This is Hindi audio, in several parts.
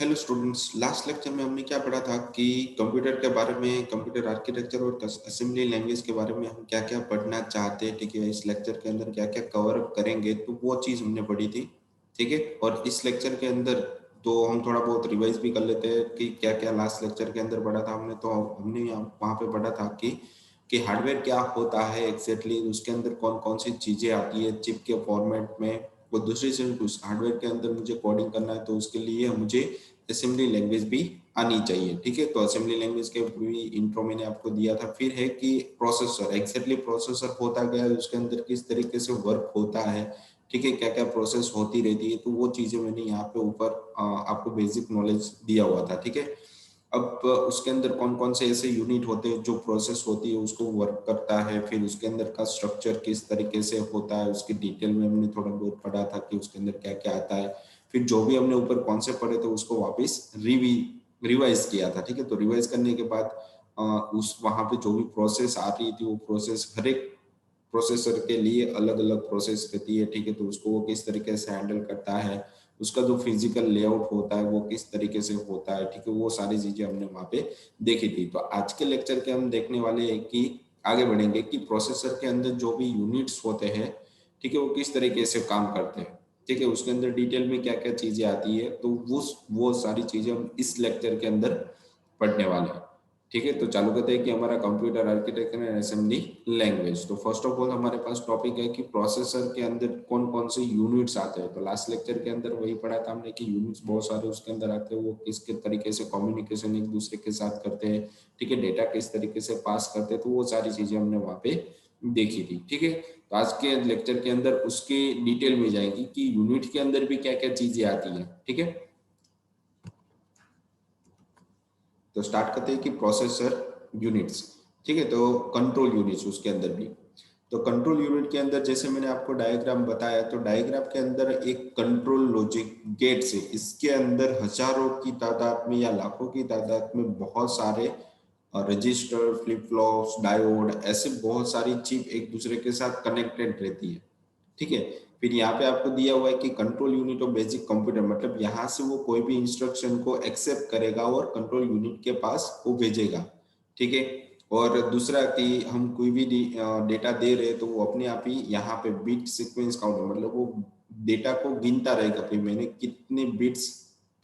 हेलो स्टूडेंट्स, लास्ट लेक्चर में हमने क्या पढ़ा था कि कंप्यूटर के बारे में, कंप्यूटर आर्किटेक्चर और असेंबली लैंग्वेज के बारे में हम क्या-क्या पढ़ना चाहते हैं। ठीक है, इस लेक्चर के अंदर क्या-क्या कवर अप करेंगे, तो वो चीज़ हमने पढ़ी थी। ठीक है, और इस लेक्चर के अंदर तो हम थोड़ा बहुत रिवाइज भी कर लेते हैं कि क्या-क्या लास्ट लेक्चर के अंदर पढ़ा था हमने। तो हमने यहाँ वहाँ पे पढ़ा था कि हार्डवेयर क्या होता है एग्जैक्टली, उसके अंदर कौन-कौन सी चीज़ें आती है चिप के फॉर्मेट में। और दूसरी चीज़, उस हार्डवेयर के अंदर मुझे कोडिंग करना है तो उसके लिए मुझे असेंबली लैंग्वेज भी आनी चाहिए। ठीक है, तो असेंबली लैंग्वेज के भी इंट्रो मैंने आपको दिया था। फिर है कि प्रोसेसर, एग्जैक्टली प्रोसेसर होता क्या है, उसके अंदर किस तरीके से वर्क होता है। ठीक है, क्या क्या प्रोसेस होती रहती है, तो वो चीजें मैंने यहाँ पे ऊपर आपको बेसिक नॉलेज दिया हुआ था। ठीक है, अब उसके अंदर कौन कौन से ऐसे यूनिट होते हैं जो प्रोसेस होती है उसको वर्क करता है, फिर उसके अंदर का स्ट्रक्चर किस तरीके से होता है उसकी डिटेल में हमने थोड़ा बहुत पढ़ा था कि उसके अंदर क्या क्या आता है। फिर जो भी हमने ऊपर कॉन्सेप्ट पढ़े थे उसको वापस रिवाइज किया था। ठीक है, तो रिवाइज करने के बाद उस वहां पे जो भी प्रोसेस आ रही थी वो प्रोसेस हर एक प्रोसेसर के लिए अलग अलग प्रोसेस रहती है। ठीक है, तो उसको वो किस तरीके से हैंडल करता है, उसका जो फिजिकल लेआउट होता है वो किस तरीके से होता है। ठीक है, वो सारी चीजें हमने वहां पे देखी थी। तो आज के लेक्चर के हम देखने वाले हैं कि आगे बढ़ेंगे कि प्रोसेसर के अंदर जो भी यूनिट्स होते हैं, ठीक है, वो किस तरीके से काम करते हैं। ठीक है, उसके अंदर डिटेल में क्या क्या चीजें आती है, तो वो सारी चीजें हम इस लेक्चर के अंदर पढ़ने वाले हैं। ठीक है, तो चालू करते हैं कि हमारा computer architecture and assembly language. तो फर्स्ट ऑफ ऑल हमारे पास टॉपिक है कि प्रोसेसर के अंदर कौन कौन से यूनिट्स आते हैं। तो लास्ट लेक्चर के अंदर वही पढ़ा था हमने कि यूनिट्स बहुत सारे उसके अंदर आते हैं, वो किस तरीके से कम्युनिकेशन एक दूसरे के साथ करते हैं। ठीक है, डेटा किस तरीके से पास करते हैं, तो वो सारी चीजें हमने वहाँ पे देखी थी। ठीक है, तो आज के लेक्चर के अंदर उसके डिटेल में जाएंगी कि यूनिट के अंदर भी क्या क्या चीजें आती है। ठीक है, तो स्टार्ट करते हैं कि प्रोसेसर यूनिट्स। ठीक है, तो कंट्रोल यूनिट्स उसके अंदर भी। तो कंट्रोल यूनिट के अंदर जैसे मैंने आपको डायग्राम बताया, तो डायग्राम के अंदर एक कंट्रोल लॉजिक गेट्स है। इसके अंदर हजारों की तादाद में या लाखों की तादाद में बहुत सारे रजिस्टर, फ्लिप फ्लॉप्स, डायोड, ऐसे बहुत सारी चिप एक दूसरे के साथ कनेक्टेड रहती है। ठीक है, फिर यहाँ पे आपको दिया हुआ है कि control unit of basic computer, मतलब यहाँ से वो कोई भी इंस्ट्रक्शन को एक्सेप्ट करेगा और कंट्रोल यूनिट के पास वो भेजेगा। ठीक है, और दूसरा कि हम कोई भी डेटा दे रहे हैं तो वो अपने आप ही यहाँ पे बिट सीक्वेंस काउंट, मतलब वो डेटा को गिनता रहेगा कि मैंने कितने बिट्स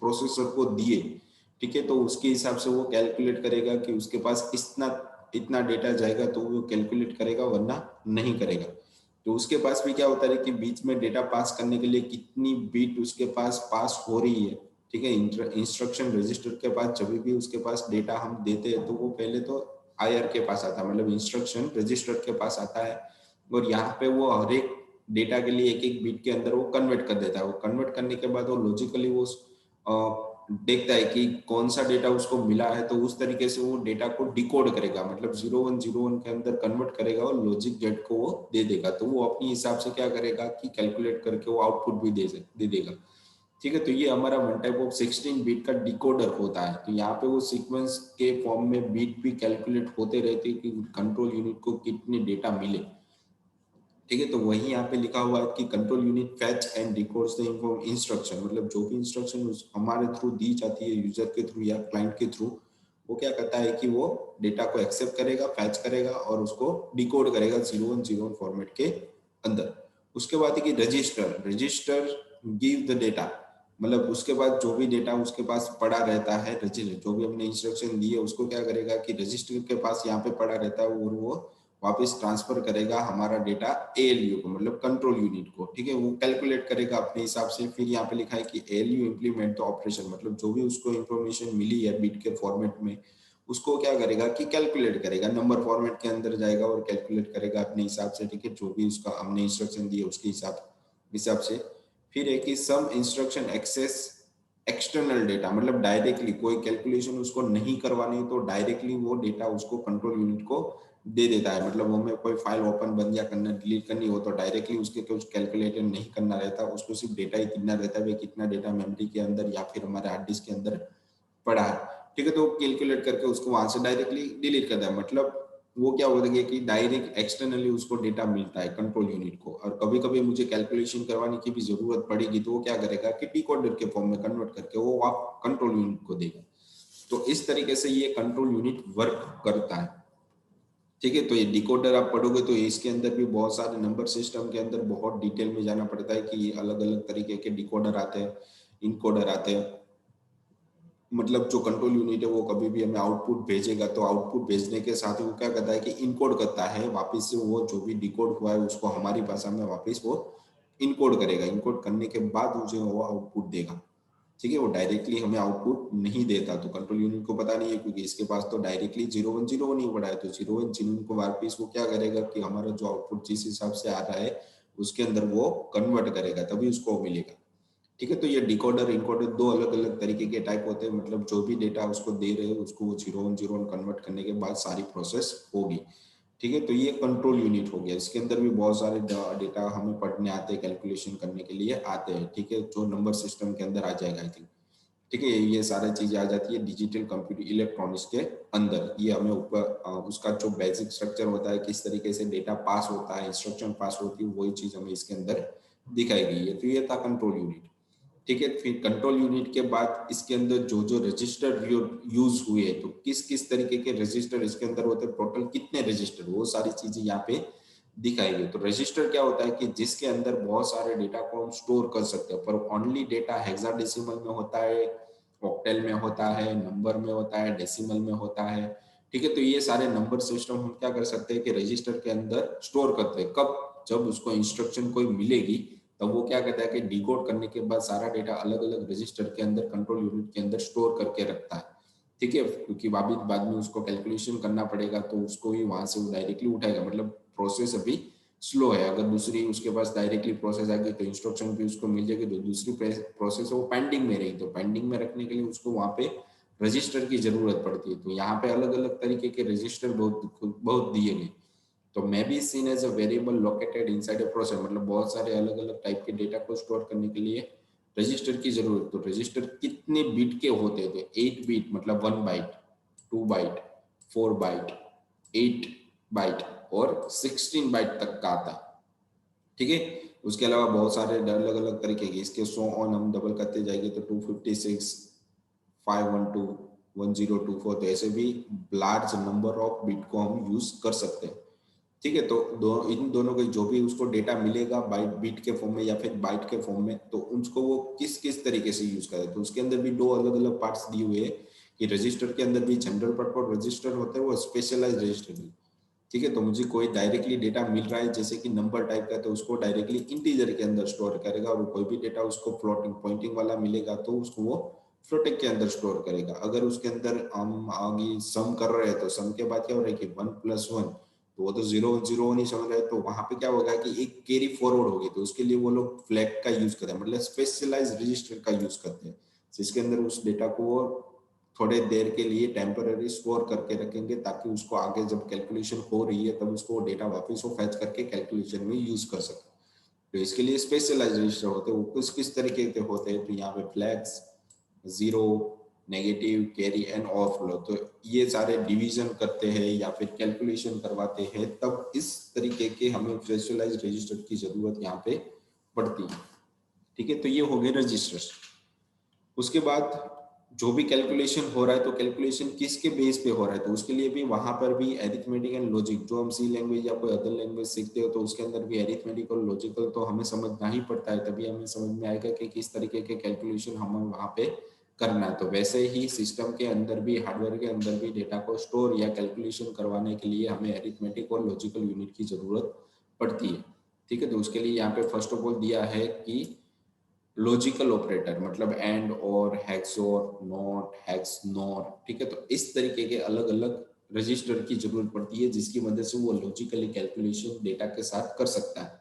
प्रोसेसर को दिए। ठीक है, तो उसके हिसाब से वो कैलकुलेट करेगा कि उसके पास इतना इतना डेटा जाएगा तो वो कैलकुलेट करेगा, वरना नहीं करेगा। तो उसके पास भी क्या होता है कि बीच में डेटा पास करने के लिए कितनी बीट उसके पास पास हो रही है। ठीक है, इंस्ट्रक्शन रजिस्टर के पास जब भी उसके पास डेटा हम देते हैं तो वो पहले तो आईआर के पास आता है, मतलब इंस्ट्रक्शन रजिस्टर के पास आता है। और यहाँ पे वो हर एक डेटा के लिए एक एक बीट के अंदर वो कन्वर्ट कर देता है। वो कन्वर्ट करने के बाद वो लॉजिकली वो देखता है कि कौन सा डेटा उसको मिला है, तो उस तरीके से वो डेटा को डिकोड करेगा, मतलब 0101 के अंदर कन्वर्ट करेगा और लॉजिक गेट को वो दे देगा। तो वो अपने हिसाब से क्या करेगा कि कैलकुलेट करके वो आउटपुट भी दे देगा। ठीक है, तो ये हमारा वन टाइप ऑफ 16 बीट का डिकोडर होता है। तो यहाँ पे वो सीक्वेंस के फॉर्म में बीट भी कैलकुलेट होते रहते हैं कि कंट्रोल यूनिट को कितने डेटा मिले। ठीक है, तो वही यहाँ पे लिखा हुआ है कि control unit fetch and डिकोड्स the instruction, मतलब जो भी इंस्ट्रक्शन हमारे थ्रू दी जाती है, यूजर के थ्रू या क्लाइंट के थ्रू, वो क्या करता है कि वो डेटा को एक्सेप्ट करेगा, फैच करेगा और उसको डिकोड करेगा 0101 फॉर्मेट के अंदर। उसके बाद है कि register, register give the data, मतलब उसके बाद जो भी डेटा उसके पास पड़ा रहता है, रजिस्टर जो भी हमने इंस्ट्रक्शन दी है उसको क्या करेगा कि रजिस्टर के पास यहाँ पे पड़ा रहता है और वो वापस ट्रांसफर करेगा हमारा डेटा एएलयू को, मतलब कंट्रोल यूनिट को। ठीक है, वो कैलकुलेट करेगा अपने हिसाब से। फिर यहाँ पे लिखा है कि एएलयू इंप्लीमेंट द ऑपरेशन, मतलब जो भी उसको इंफॉर्मेशन मिली है बिट के फॉर्मेट में, उसको क्या करेगा कि कैलकुलेट करेगा, नंबर फॉर्मेट के अंदर जाएगा और कैलकुलेट करेगा अपने हिसाब से। ठीक है, जो भी उसका हमने इंस्ट्रक्शन दिए उसके हिसाब से। फिर है कि सम इंस्ट्रक्शन एक्सेस एक्सटर्नल डेटा, मतलब डायरेक्टली कोई कैलकुलेशन उसको नहीं करवानी तो डायरेक्टली वो डेटा उसको कंट्रोल यूनिट को दे देता है। मतलब हमें कोई फाइल ओपन बंद या करना डिलीट करनी हो तो डायरेक्टली उसके कुछ कैलकुलेटर नहीं करना रहता, उसको सिर्फ डेटा ही कितना रहता है, कितना डेटा मेमोरी के अंदर या फिर हमारे हार्ड डिस्क के अंदर पड़ा है। ठीक है, तो कैलकुलेट करके उसको वहां से डायरेक्टली डिलीट करता है। मतलब वो क्या होता है कि डायरेक्ट एक्सटर्नली उसको डेटा मिलता है कंट्रोल यूनिट को, और कभी कभी मुझे कैलकुलेशन करवाने की भी जरूरत पड़ेगी तो वो क्या करेगा कि डिकोडर के फॉर्म में कन्वर्ट करके वो आप कंट्रोल यूनिट को देगा। तो इस तरीके से ये कंट्रोल यूनिट वर्क करता है। ठीक है, तो ये डिकोडर आप पढ़ोगे तो इसके अंदर भी बहुत सारे नंबर सिस्टम के अंदर बहुत डिटेल में जाना पड़ता है कि अलग अलग तरीके के डिकोडर आते हैं, इनकोडर आते हैं। मतलब जो कंट्रोल यूनिट है वो कभी भी हमें आउटपुट भेजेगा तो आउटपुट भेजने के साथ ही वो क्या करता है कि इनकोड करता है, वापस से वो जो भी डिकोड हुआ है उसको हमारी भाषा में वापस वो इनकोड करेगा। इनकोड करने के बाद मुझे वो आउटपुट देगा। ठीक है, वो डायरेक्टली हमें आउटपुट नहीं देता, तो कंट्रोल यूनिट को पता नहीं है क्योंकि इसके पास तो डायरेक्टली 0 1 0 नहीं पड़ा है। तो 0 1 0 को वापस वो क्या करेगा कि हमारा जो आउटपुट जिस हिसाब से आ रहा है उसके अंदर वो कन्वर्ट करेगा, तभी उसको मिलेगा। ठीक है, तो ये डिकोडर इनकोडर दो अलग अलग तरीके के टाइप होते हैं। मतलब जो भी डेटा उसको दे रहे हैं उसको वो 0 1 0 1 कन्वर्ट करने के बाद सारी प्रोसेस होगी। ठीक है, तो ये कंट्रोल यूनिट हो गया। इसके अंदर भी बहुत सारे डेटा हमें पढ़ने आते हैं, कैलकुलेशन करने के लिए आते हैं। ठीक है, जो नंबर सिस्टम के अंदर आ जाएगा आई थिंक। ठीक है, ये सारी चीजें आ जाती है डिजिटल कंप्यूटर इलेक्ट्रॉनिक्स के अंदर। ये हमें ऊपर उसका जो बेसिक स्ट्रक्चर होता है, किस तरीके से डेटा पास होता है, इंस्ट्रक्शन पास होती है, वही चीज हमें इसके अंदर दिखाई गई है। तो ये था कंट्रोल यूनिट। ठीक है, फिर कंट्रोल यूनिट के बाद इसके अंदर जो जो रजिस्टर यूज हुए, तो किस किस तरीके के रजिस्टर इसके अंदर होते हैं, टोटल कितने रजिस्टर, वो सारी चीजें यहाँ पे दिखाई गई। तो रजिस्टर क्या होता है कि जिसके अंदर बहुत सारे डेटा को हम स्टोर कर सकते हैं, पर ओनली डेटा हेक्साडेसिमल में होता है, ऑक्टेल में होता है, नंबर में होता है, डेसिमल में होता है। ठीक है, तो ये सारे नंबर सिस्टम हम क्या कर सकते हैं कि रजिस्टर के अंदर स्टोर करते हैं। कब? जब उसको इंस्ट्रक्शन कोई मिलेगी तब वो क्या करता है कि डिकोड करने के बाद सारा डेटा अलग अलग रजिस्टर के अंदर कंट्रोल यूनिट के अंदर स्टोर करके रखता है। ठीक है, क्योंकि बाद में उसको कैलकुलेशन करना पड़ेगा तो उसको ही वहां से वो डायरेक्टली उठाएगा। मतलब प्रोसेस अभी स्लो है। अगर दूसरी उसके पास डायरेक्टली प्रोसेस आ गई तो इंस्ट्रक्शन भी उसको मिल जाएगी, तो दूसरी प्रोसेस वो पेंडिंग में रहेगी। तो पेंडिंग में रखने के लिए उसको वहां पे रजिस्टर की जरूरत पड़ती है। तो यहाँ पे अलग अलग तरीके के रजिस्टर बहुत बहुत दिए गए। तो may be seen as a variable located inside a process, मतलब बहुत सारे अलग अलग टाइप के डेटा को स्टोर करने के लिए रजिस्टर की जरूरत। तो रजिस्टर कितने बिट के होते थे? 8 बिट, मतलब 1 बाइट, 2 बाइट, 4 बाइट, 8 बाइट और 16 बाइट तक का आता है। ठीक है, उसके अलावा बहुत सारे अलग अलग तरीके के, इसके सो ऑन हम डबल करते जाएंगे तो 256, 512, 1024, तो ऐसे भी लार्ज नंबर ऑफ बिट को हम यूज कर सकते हैं। ठीक है, तो इन दोनों के जो भी उसको डेटा मिलेगा बाइट बिट के फॉर्म में या फिर बाइट के फॉर्म में, तो उसको वो किस किस तरीके से यूज करे। तो उसके अंदर भी दो अलग अलग पार्ट्स दिए हुए हैं कि रजिस्टर के अंदर भी जनरल पर्पज रजिस्टर होते हैं, वो स्पेशलाइज रजिस्टर भी। ठीक है, तो मुझे कोई डायरेक्टली डेटा मिल रहा है जैसे कि नंबर टाइप का, तो उसको डायरेक्टली इंटीजर के अंदर स्टोर करेगा, और कोई भी डेटा उसको फ्लोटिंग पॉइंटिंग वाला मिलेगा तो उसको वो फ्लोटिंग के अंदर स्टोर करेगा। अगर उसके अंदर हम आगे सम कर रहे हैं तो सम के बाद क्या हो रहा है कि 1+1, तो वो तो 0 1 0 नहीं समझ रहे, तो वहां पे क्या होगा कि एक कैरी फॉरवर्ड होगी। तो उसके लिए वो लोग फ्लैग का यूज करते हैं, मतलब स्पेशलाइज रजिस्टर का यूज करते हैं, जिसके अंदर उस डेटा को वो थोड़े देर के लिए टेम्पररी स्टोर करके रखेंगे, ताकि उसको आगे जब कैलकुलेशन हो रही है तब उसको डेटा वापस वो फैच करके कैलकुलेशन में यूज कर सके। तो इसके लिए स्पेशलाइज रजिस्टर होते हैं। वो किस किस तरीके के होते हैं, तो यहाँ पे flags, zero, negative, carry and overflow, तो ये सारे डिवीजन करते हैं या फिर कैलकुलेशन करवाते हैं, तब इस तरीके के हमें स्पेशलाइज रजिस्टर की जरूरत यहाँ पे पड़ती है। ठीक है, तो ये हो गए रजिस्टर्स। उसके बाद जो भी कैलकुलेशन हो रहा है, तो कैलकुलेशन किसके बेस पे हो रहा है, तो उसके लिए भी वहां पर भी एरिथमेटिक एंड लॉजिक, जो हम सी लैंग्वेज या कोई अदर लैंग्वेज सीखते हो तो उसके अंदर भी एरिथमेटिक और लॉजिकल तो हमें समझना ही पड़ता है, तभी हमें समझ में आएगा कि किस तरीके के कैलकुलेशन हमें वहां पे करना है। तो वैसे ही सिस्टम के अंदर भी, हार्डवेयर के अंदर भी डेटा को स्टोर या कैलकुलेशन करवाने के लिए हमें एरिथमेटिक और लॉजिकल यूनिट की जरूरत पड़ती है। ठीक है, तो उसके लिए यहाँ पे फर्स्ट ऑफ ऑल दिया है कि लॉजिकल ऑपरेटर, मतलब एंड और हेक्सोर, नॉट, हेक्स नॉर। ठीक है, तो इस तरीके के अलग अलग रजिस्टर की जरूरत पड़ती है जिसकी मदद से वो लॉजिकली कैलकुलेशन डेटा के साथ कर सकता है।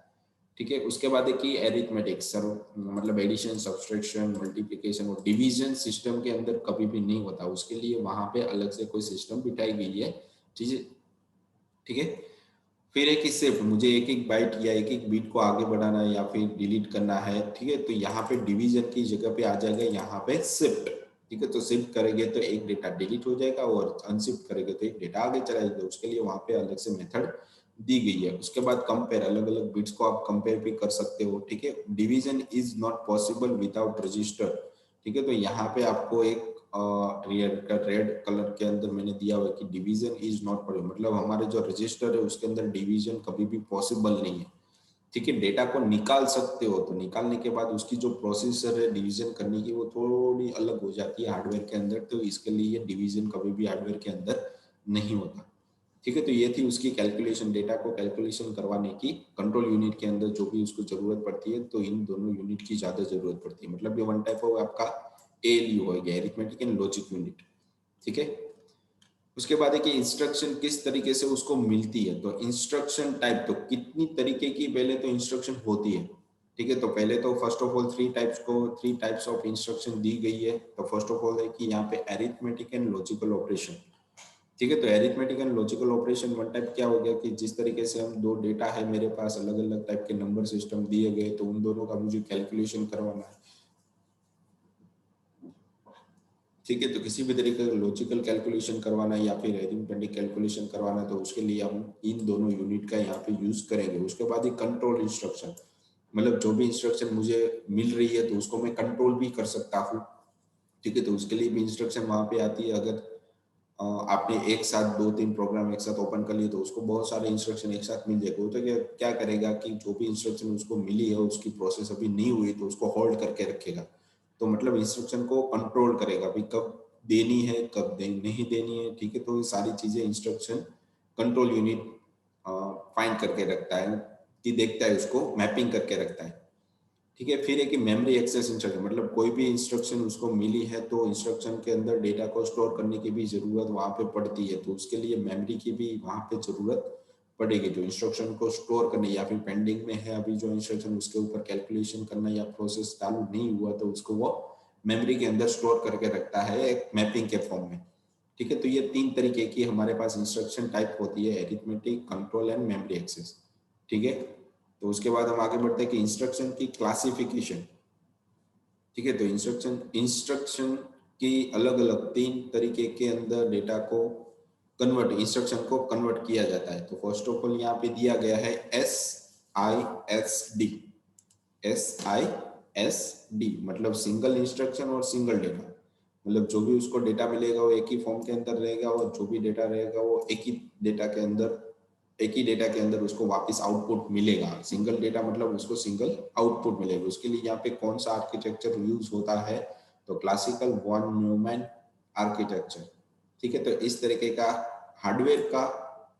ठीक है, उसके बाद है कि एरिथमेटिक सर, मतलब एडिशन, सब्सट्रैक्शन, मल्टीप्लिकेशन और डिवीजन सिस्टम के अंदर कभी भी नहीं होता, उसके लिए वहां पे अलग से कोई सिस्टम बिठाई गई है। ठीक है, ठीक है। फिर है कि सिर्फ मुझे एक एक बाइट या एक एक बीट को आगे बढ़ाना है या फिर डिलीट करना है। ठीक है, तो यहाँ पे डिवीजन की जगह पे आ जाएगा यहाँ पे शिफ्ट। ठीक है। तो शिफ्ट करेंगे तो एक डेटा डिलीट हो जाएगा और अनशिफ्ट करेंगे तो एक डेटा आगे चला जाएगा। उसके लिए वहां पे अलग से मेथड दी गई है। उसके बाद कंपेयर, अलग अलग बिट्स को आप कंपेयर भी कर सकते हो। ठीक है। Division is not possible without register. ठीक है। तो यहाँ पे आपको एक रेड कलर के अंदर मैंने दिया हुआ है कि डिवीजन इज नॉट पॉसिबल, मतलब हमारे जो रजिस्टर है उसके अंदर डिवीजन कभी भी पॉसिबल नहीं है। ठीक है। डेटा को निकाल सकते हो, तो निकालने के बाद उसकी जो प्रोसेसर है डिवीजन करने की वो थोड़ी अलग हो जाती है हार्डवेयर के अंदर, तो इसके लिए डिवीजन कभी भी हार्डवेयर के अंदर नहीं होता। ठीक है। तो ये थी उसकी कैलकुलेशन, डेटा को कैलकुलेशन करवाने की कंट्रोल यूनिट के अंदर जो भी उसको जरूरत पड़ती है, तो इन दोनों यूनिट की ज्यादा जरूरत पड़ती है। मतलब ये वन टाइप ऑफ आपका एएलयू हो गया, अरिथमेटिक एंड लॉजिक यूनिट। ठीक है। उसके बाद है कि इंस्ट्रक्शन किस तरीके से उसको मिलती है। तो इंस्ट्रक्शन टाइप, तो कितनी तरीके की पहले तो इंस्ट्रक्शन होती है। ठीक है। तो पहले तो first of all three types of instruction दी गई है। तो फर्स्ट ऑफ ऑल है कि यहाँ पे अरिथमेटिक एंड लॉजिकल ऑपरेशन। ठीक है। तो arithmetic and logical operation one type क्या हो गया कि जिस तरीके से हम दो डेटा है मेरे पास, अलग अलग टाइप के नंबर सिस्टम दिए गए, तो उन दोनों का मुझे कैलकुलेशन करवाना है। ठीक है। तो किसी भी तरीके का लॉजिकल कैलकुलेशन करवाना है या फिर अरिथमेटिक कैलकुलेशन करवाना है, तो उसके लिए हम इन दोनों यूनिट का यहाँ पे यूज करेंगे। उसके बाद ये कंट्रोल इंस्ट्रक्शन, मतलब जो भी इंस्ट्रक्शन मुझे मिल रही है तो उसको मैं कंट्रोल भी कर सकता हूँ। ठीक है। तो उसके लिए भी इंस्ट्रक्शन वहां पे आती है। अगर आपने एक साथ दो तीन प्रोग्राम एक साथ ओपन कर लिए तो उसको बहुत सारे इंस्ट्रक्शन एक साथ मिल जाएगा। तो क्या करेगा कि जो भी इंस्ट्रक्शन उसको मिली है उसकी प्रोसेस अभी नहीं हुई तो उसको होल्ड करके रखेगा। तो मतलब इंस्ट्रक्शन को कंट्रोल करेगा भी कब देनी है कब नहीं देनी है। ठीक है। तो ये सारी चीजें इंस्ट्रक्शन कंट्रोल यूनिट फाइंड करके रखता है, कि देखता है, उसको मैपिंग करके रखता है। ठीक है। फिर है कि मेमोरी एक्सेस इंस्ट्रक्शन, मतलब कोई भी इंस्ट्रक्शन उसको मिली है तो इंस्ट्रक्शन के अंदर डेटा को स्टोर करने की भी जरूरत वहां पे पड़ती है, तो उसके लिए मेमोरी की भी वहां पे जरूरत पड़ेगी। जो इंस्ट्रक्शन को स्टोर करने या फिर पेंडिंग में है अभी जो इंस्ट्रक्शन उसके ऊपर कैलकुलेशन करना या प्रोसेस चालू नहीं हुआ तो उसको वो मेमोरी के अंदर स्टोर करके रखता है एक मैपिंग के फॉर्म में। ठीक है। तो ये तीन तरीके की हमारे पास इंस्ट्रक्शन टाइप होती है, arithmetic, control and memory access. ठीक है। तो उसके बाद हम आगे बढ़ते हैं कि इंस्ट्रक्शन की क्लासिफिकेशन। ठीक है। तो इंस्ट्रक्शन की अलग अलग तीन तरीके के अंदर डेटा को कन्वर्ट, इंस्ट्रक्शन को कन्वर्ट किया जाता है। तो फर्स्ट ऑफ ऑल यहाँ पे दिया गया है SISD। SISD मतलब सिंगल इंस्ट्रक्शन और सिंगल डेटा, मतलब जो भी उसको डेटा मिलेगा वो एक ही फॉर्म के अंदर रहेगा और जो भी डेटा रहेगा वो एक ही डेटा के अंदर उसको वापस आउटपुट मिलेगा। सिंगल डेटा मतलब उसको सिंगल आउटपुट मिलेगा। उसके लिए यहाँ पे कौन सा आर्किटेक्चर यूज होता है, तो क्लासिकल वॉन न्यूमैन आर्किटेक्चर। ठीक है। तो इस तरीके का हार्डवेयर का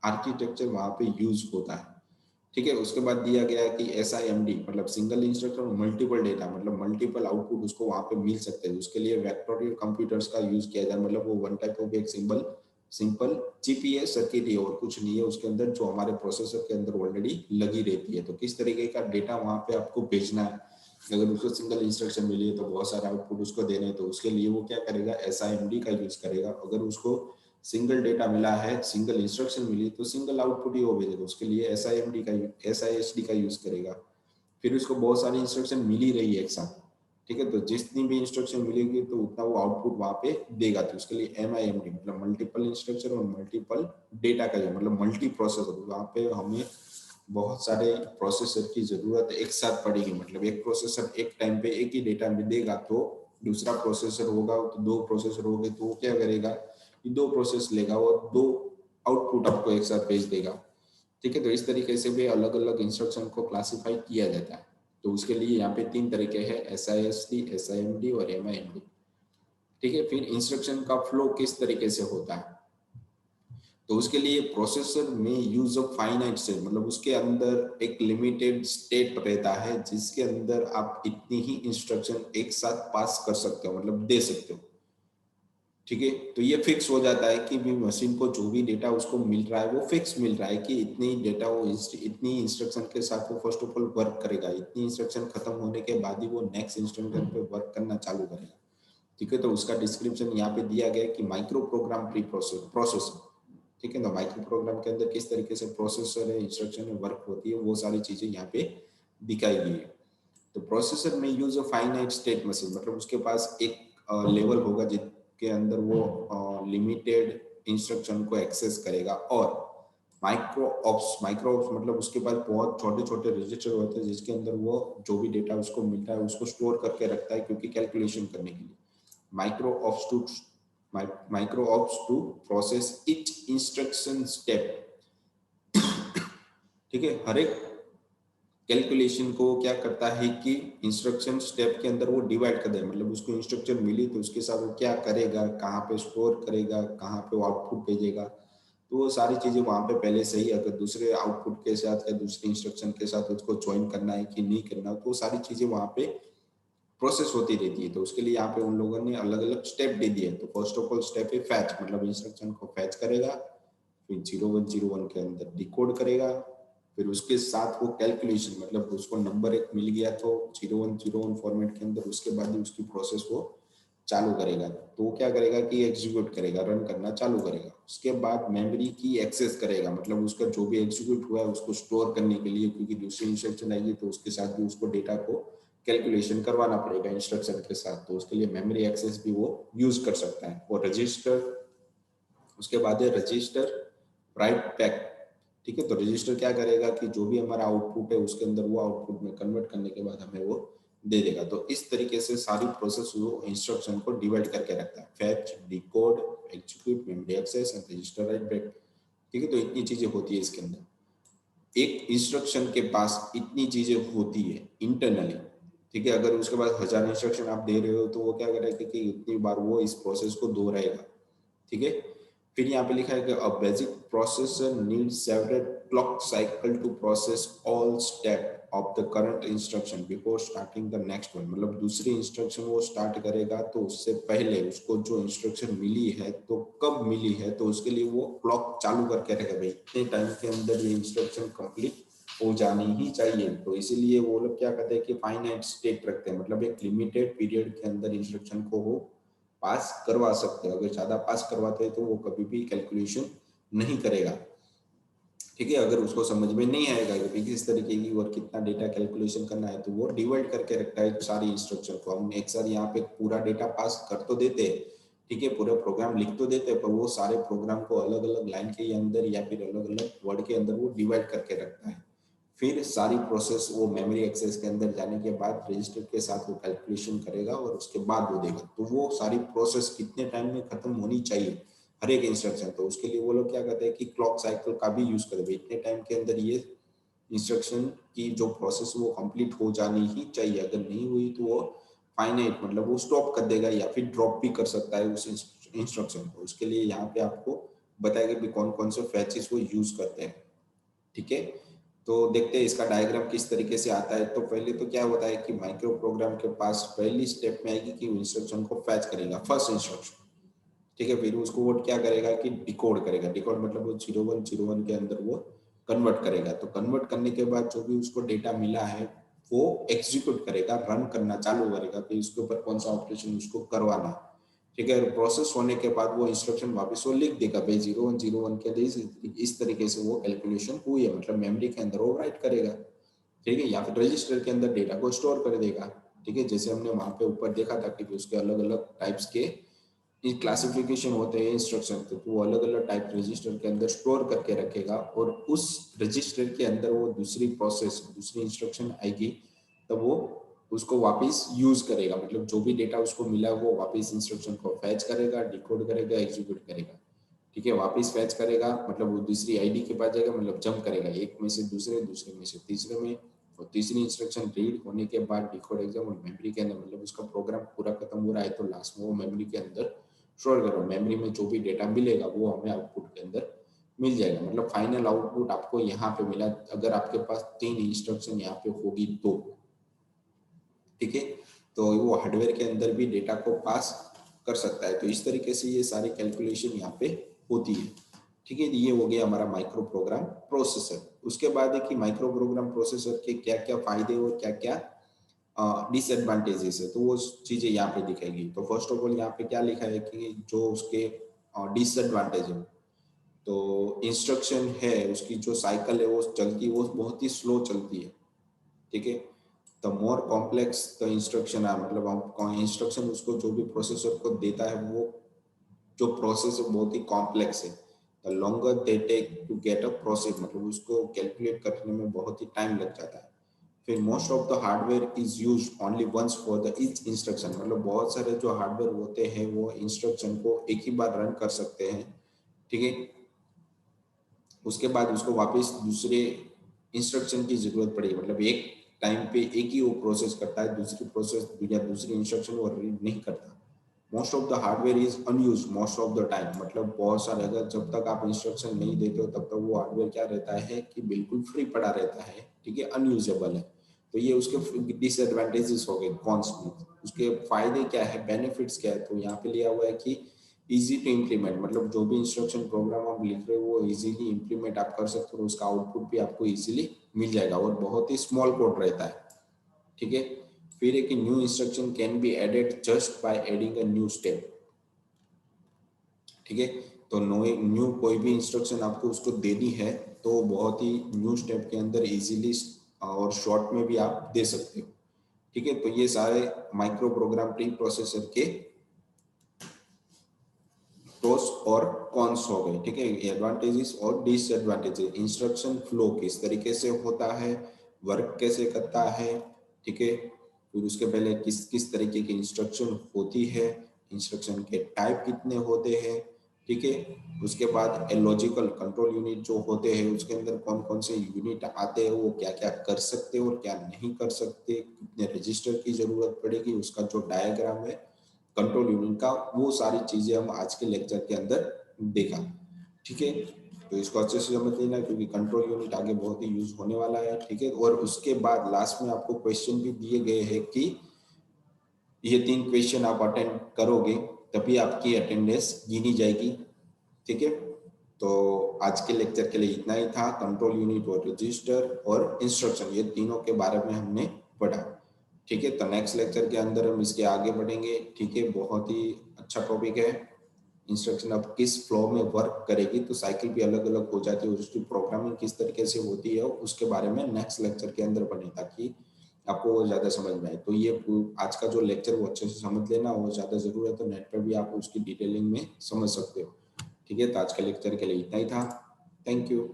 आर्किटेक्चर वहां पे यूज होता है। ठीक है। उसके बाद दिया गया है कि SIMD मतलब सिंगल इंस्ट्रक्शन और मल्टीपल डेटा, मतलब मल्टीपल आउटपुट उसको वहां पे मिल सकते हैं। उसके लिए वेक्टोरियल कंप्यूटर्स का यूज किया जाए, मतलब वो वन टाइप ऑफ एक सिंपल जीपीएस सर्किट है और कुछ नहीं है उसके अंदर, जो हमारे प्रोसेसर के अंदर ऑलरेडी लगी रहती है। तो किस तरीके का डेटा वहां पे आपको भेजना है, अगर उसको सिंगल इंस्ट्रक्शन मिली है तो बहुत सारे आउटपुट उसको देने हैं, तो उसके लिए वो क्या करेगा, SIMD का यूज करेगा। अगर उसको सिंगल डेटा मिला है, सिंगल इंस्ट्रक्शन मिली तो सिंगल आउटपुट ही वो भेजेगा, उसके लिए SISD का यूज करेगा। फिर उसको बहुत सारी इंस्ट्रक्शन मिल ही रही है एक साथ। ठीक है। तो जितनी भी इंस्ट्रक्शन मिलेगी तो उतना वो आउटपुट वहां पे देगा। तो उसके लिए MIMD मतलब मल्टीपल इंस्ट्रक्शन और मल्टीपल डेटा का जो मतलब मल्टी प्रोसेसर, वहां पे हमें बहुत सारे प्रोसेसर की जरूरत एक साथ पड़ेगी। मतलब एक प्रोसेसर एक टाइम पे एक ही डेटा में देगा तो दूसरा प्रोसेसर होगा तो दो प्रोसेसर हो गए तो वो क्या करेगा, दो प्रोसेस लेगा और दो आउटपुट आपको एक साथ भेज देगा। ठीक है। तो इस तरीके से भी अलग अलग इंस्ट्रक्शन को क्लासिफाई किया जाता है। तो उसके लिए यहाँ पे तीन तरीके हैं, SISD, SIMD और MIMD। ठीक है। फिर इंस्ट्रक्शन का फ्लो किस तरीके से होता है, तो उसके लिए प्रोसेसर में यूज ऑफ फाइनाइट स्टेट, मतलब उसके अंदर एक लिमिटेड स्टेट रहता है जिसके अंदर आप इतनी ही इंस्ट्रक्शन एक साथ पास कर सकते हो, मतलब दे सकते हो। ठीक है। तो ये फिक्स हो जाता है कि भी मशीन को जो भी डेटा उसको मिल रहा है वो फिक्स मिल रहा है कि इतनी डेटा वो इतनी इंस्ट्रक्शन के साथ वो फर्स्ट ऑफ ऑल वर्क करेगा, इतनी इंस्ट्रक्शन खत्म होने के बाद ही वो नेक्स्ट इंस्ट्रक्शन पे वर्क करना चालू करेगा। ठीक है। तो उसका डिस्क्रिप्शन यहाँ पे दिया गया है कि माइक्रो प्रोग्राम प्री प्रोसेसर। ठीक है। तो माइक्रो प्रोग्राम के अंदर किस तरीके से प्रोसेसर है, इंस्ट्रक्शन में वर्क होती है, वो सारी चीजें यहाँ पे दिखाई गई है। तो प्रोसेसर में use of finite state machine, मतलब उसके पास एक लेवल होगा जिसके अंदर वो लिमिटेड इंस्ट्रक्शन को एक्सेस करेगा। और माइक्रो ऑप्स मतलब उसके पास बहुत छोटे छोटे रजिस्टर होते हैं जिसके अंदर वो जो भी डेटा उसको मिलता है उसको स्टोर करके रखता है, क्योंकि कैलकुलेशन करने के लिए। Micro ops to micro ops to process each instruction step. ठीक है, हर एक कैलकुलेशन को क्या करता है कि इंस्ट्रक्शन स्टेप के अंदर वो डिवाइड कर दे, मतलब उसको इंस्ट्रक्शन मिली तो उसके साथ वो क्या करेगा, कहाँ पे स्टोर करेगा, कहाँ पे वो आउटपुट भेजेगा, तो वो सारी चीजें वहां पे पहले से ही, अगर दूसरे आउटपुट के साथ या दूसरे इंस्ट्रक्शन के साथ उसको ज्वाइन करना है कि नहीं करना, तो वो सारी चीजें वहां पे प्रोसेस होती रहती है। तो उसके लिए यहाँ पे उन लोगों ने अलग अलग स्टेप दे दिए। तो फर्स्ट ऑफ ऑल स्टेप है फैच, मतलब इंस्ट्रक्शन को फैच करेगा, फिर 0101 के अंदर डिकोड करेगा, फिर उसके साथ वो कैलकुलेशन, मतलब उसको नंबर एक मिल गया तो 0101 फॉर्मेट के अंदर, उसके बाद ही उसकी प्रोसेस वो चालू करेगा। तो वो क्या करेगा कि एग्जीक्यूट करेगा, रन करना चालू करेगा। उसके बाद मेमोरी की एक्सेस करेगा, मतलब उसका जो भी एग्जीक्यूट हुआ है उसको स्टोर करने के लिए, क्योंकि दूसरी इंस्ट्रक्शन आएगी तो उसके साथ भी उसको डेटा को कैलकुलेशन करवाना पड़ेगा इंस्ट्रक्शन के साथ, तो उसके लिए मेमोरी एक्सेस भी वो यूज कर सकता है। और रजिस्टर, उसके बाद है रजिस्टर राइट बैक। ठीक है, तो रजिस्टर क्या करेगा कि जो भी हमारा आउटपुट है उसके अंदर वो आउटपुट में कन्वर्ट करने के बाद हमें वो दे देगा। तो इस तरीके से सारी प्रोसेस वो इंस्ट्रक्शन को डिवाइड करके रखता है, fetch, decode, execute, memory access and register write back. ठीक है, तो इतनी चीजें होती है इसके अंदर। एक इंस्ट्रक्शन के पास इतनी चीजें होती है इंटरनली। ठीक है, अगर उसके पास 1000 इंस्ट्रक्शन आप दे रहे हो तो वो क्या करेगा कि इतनी बार वो इस प्रोसेस को दोहराएगा। ठीक है, फिर यहाँ पे लिखा है कि a basic processor need several clock cycle to process all step of the current instruction before starting the next one. मतलब दूसरी इंस्ट्रक्शन वो स्टार्ट करेगा तो उससे पहले उसको जो इंस्ट्रक्शन मिली है तो कब मिली है, तो उसके लिए वो क्लॉक चालू करके रखेगा, भाई इतने टाइम के अंदर ये इंस्ट्रक्शन कंप्लीट हो जानी ही चाहिए। तो इसीलिए वो लोग क्या कहते हैं कि फाइनाइट स्टेट रखते हैं, मतलब एक लिमिटेड पीरियड के अंदर इंस्ट्रक्शन को वो पास करवा सकते हैं। अगर ज्यादा पास करवाते हैं तो वो कभी भी कैलकुलेशन नहीं करेगा। ठीक है, अगर उसको समझ में नहीं आएगा कि किस तरीके की और कितना डेटा कैलकुलेशन करना है, तो वो डिवाइड करके रखता है सारी इंस्ट्रक्शन को। हम एक साथ यहाँ पे पूरा डेटा पास कर तो देते हैं, ठीक है, पूरा प्रोग्राम लिख तो देते हैं, पर वो सारे प्रोग्राम को अलग अलग लाइन के अंदर या फिर अलग अलग वर्ड के अंदर वो डिवाइड करके रखता है। फिर सारी प्रोसेस वो मेमोरी एक्सेस के अंदर जाने के बाद रजिस्टर के साथ वो कैलकुलेशन करेगा और उसके बाद वो देगा। तो वो सारी प्रोसेस कितने टाइम में खत्म होनी चाहिए हर एक इंस्ट्रक्शन, तो उसके लिए वो लोग क्या कहते हैं कि क्लॉक साइकिल का भी यूज करते हैं। इतने टाइम के अंदर ये इंस्ट्रक्शन की जो प्रोसेस वो कंप्लीट हो जानी ही चाहिए, अगर नहीं हुई तो वो फाइनाइट, मतलब वो स्टॉप कर देगा या फिर ड्रॉप भी कर सकता है उस इंस्ट्रक्शन को। उसके लिए यहाँ पे आपको बताएगा भी कौन कौन से फैचेस वो यूज करते हैं। ठीक है, तो देखते हैं इसका डायग्राम किस तरीके से आता है। तो पहले तो क्या होता है कि माइक्रो प्रोग्राम के पास पहली स्टेप में आएगी कि इंस्ट्रक्शन को फैच करेगा, फर्स्ट इंस्ट्रक्शन। ठीक है, फिर उसको वो क्या करेगा कि डिकोड करेगा। डिकोड मतलब वो 0101 के अंदर वो कन्वर्ट करेगा। तो कन्वर्ट करने के बाद जो भी उसको डेटा मिला है वो एग्जीक्यूट करेगा, रन करना चालू करेगा, फिर उसके ऊपर कौन सा ऑपरेशन उसको करवाना है। ठीक है, प्रोसेस होने के बाद वो इंस्ट्रक्शन वापस वो लिख देगा, भाई 0101 के अंदर इस तरीके से वो कैलकुलेशन हुई है, मतलब मेमोरी के अंदर वो राइट करेगा। ठीक है, या फिर रजिस्टर के अंदर डेटा को स्टोर कर देगा। ठीक है, जैसे हमने वहां पे ऊपर देखा था कि उसके अलग अलग टाइप्स के क्लासिफिकेशन होते हैं इंस्ट्रक्शन, तो वो अलग अलग टाइप रजिस्टर के अंदर स्टोर करके रखेगा और उस रजिस्टर के अंदर वो दूसरी प्रोसेस दूसरी इंस्ट्रक्शन आएगी तब वो उसको वापस यूज करेगा, मतलब जो भी डेटा उसको मिला वो वापस इंस्ट्रक्शन को फैच करेगा, डिकोड करेगा, एग्जीक्यूट करेगा। ठीक है, वापस फैच करेगा मतलब वो दूसरी आईडी के पास जाएगा, मतलब जंप करेगा एक में से दूसरे, दूसरे में से तीसरे में, और तीसरी इंस्ट्रक्शन रीड होने के बाद डिकोड एग्जाम और मेमोरी के अंदर, मतलब उसका प्रोग्राम पूरा खत्म हो रहा है तो लास्ट में वो मेमोरी के अंदर स्टोर करो। मेमोरी में जो भी डेटा मिलेगा वो हमें आउटपुट के अंदर मिल जाएगा, मतलब फाइनल आउटपुट आपको यहाँ पे मिला अगर आपके पास 3 इंस्ट्रक्शन यहाँ पे होगी तो। ठीक है, तो वो हार्डवेयर के अंदर भी डेटा को पास कर सकता है। तो इस तरीके से ये सारी कैलकुलेशन यहाँ पे होती है। ठीक है, ये हो गया हमारा माइक्रो प्रोग्राम प्रोसेसर। उसके बाद है कि माइक्रो प्रोग्राम प्रोसेसर के क्या क्या फायदे और क्या क्या डिसएडवांटेजेस है, तो वो चीजें यहाँ पे दिखाएगी। तो फर्स्ट ऑफ ऑल यहाँ पे क्या लिखा है कि जो उसके डिसएडवांटेज है, तो इंस्ट्रक्शन है उसकी जो साइकिल है वो चलती है वो बहुत ही स्लो चलती है। ठीक है, the more complex the instruction है, मतलब आप इंस्ट्रक्शन उसको जो भी प्रोसेसर को देता है वो जो प्रोसेस है बहुत ही कॉम्प्लेक्स है, the longer they take to get a process, मतलब उसको कैलकुलेट करने में बहुत ही टाइम लग जाता है। फिर most of the hardware is use only once for the each instruction, मतलब बहुत सारे जो हार्डवेयर होते हैं वो इंस्ट्रक्शन को एक ही बार रन कर सकते हैं, ठीक है। उसके बाद उसको वापस दूसरे इंस्ट्रक्शन की जरूरत पड़ेगी, मतलब एक टाइम पे एक ही वो प्रोसेस करता है, दूसरी प्रोसेस या दूसरी इंस्ट्रक्शन वो रीड नहीं करता। Most of the hardware is unused most of the time, मतलब बहुत सारे अगर जब तक आप इंस्ट्रक्शन नहीं देते हो तब तक वो हार्डवेयर क्या रहता है कि बिल्कुल फ्री पड़ा रहता है, ठीक है, अनयूजेबल है। तो ये उसके डिसएडवांटेजेस हो गए, कॉन्स में। उसके फायदे क्या है, बेनिफिट्स क्या है, तो यहाँ पे लिया हुआ है कि इजी टू इम्प्लीमेंट, मतलब जो भी इंस्ट्रक्शन प्रोग्राम आप लिख रहे हो वो इजीली इम्प्लीमेंट आप कर सकते हो, उसका आउटपुट भी आपको इजीली मिल जाएगा, और बहुत ही स्मॉल कोड रहता है, ठीक है। फिर एक new instruction can be added just by adding a new step, ठीक है। तो न्यू कोई भी इंस्ट्रक्शन आपको उसको देनी है तो बहुत ही न्यू स्टेप के अंदर इजीली और शॉर्ट में भी आप दे सकते हो, ठीक है। तो ये सारे माइक्रो प्रोग्राम प्री प्रोसेसर के प्रोस और कॉन्स हो गए, ठीक है, एडवांटेजेस और डिसएडवांटेजेस। इंस्ट्रक्शन फ्लो किस तरीके से होता है, वर्क कैसे करता है, ठीक है। फिर उसके पहले किस किस तरीके की इंस्ट्रक्शन होती है, इंस्ट्रक्शन के टाइप कितने होते हैं, ठीक है। उसके बाद लॉजिकल कंट्रोल यूनिट जो होते हैं उसके अंदर कौन कौन से यूनिट आते हैं, वो क्या क्या कर सकते हैं और क्या नहीं कर सकते, कितने रजिस्टर की जरूरत पड़ेगी, उसका जो डायग्राम है कंट्रोल यूनिट का, वो सारी चीजें हम आज के लेक्चर के अंदर देखा, ठीक है। तो इसको अच्छे से समझ लेना क्योंकि कंट्रोल यूनिट आगे बहुत ही यूज होने वाला है, ठीक है। और उसके बाद लास्ट में आपको क्वेश्चन भी दिए गए हैं कि ये 3 क्वेश्चन आप अटेंड करोगे तभी आपकी अटेंडेंस गिनी जाएगी, ठीक है। तो आज के लेक्चर के लिए इतना ही था, कंट्रोल यूनिट और रजिस्टर और इंस्ट्रक्शन ये तीनों के बारे में हमने पढ़ा, ठीक है। तो नेक्स्ट लेक्चर के अंदर हम इसके आगे बढ़ेंगे, ठीक है। बहुत ही अच्छा टॉपिक है, इंस्ट्रक्शन अब किस फ्लो में वर्क करेगी, तो साइकिल भी अलग अलग हो जाती है, उसकी प्रोग्रामिंग किस तरीके से होती है उसके बारे में नेक्स्ट लेक्चर के अंदर बने, ताकि आपको वो ज्यादा समझ में आए। तो ये आज का जो लेक्चर वो अच्छे से समझ लेना, वो ज्यादा जरूरी है, तो नेट पर भी आप उसकी डिटेलिंग में समझ सकते हो, ठीक है। तो आज के लेक्चर के लिए इतना ही था, थैंक यू।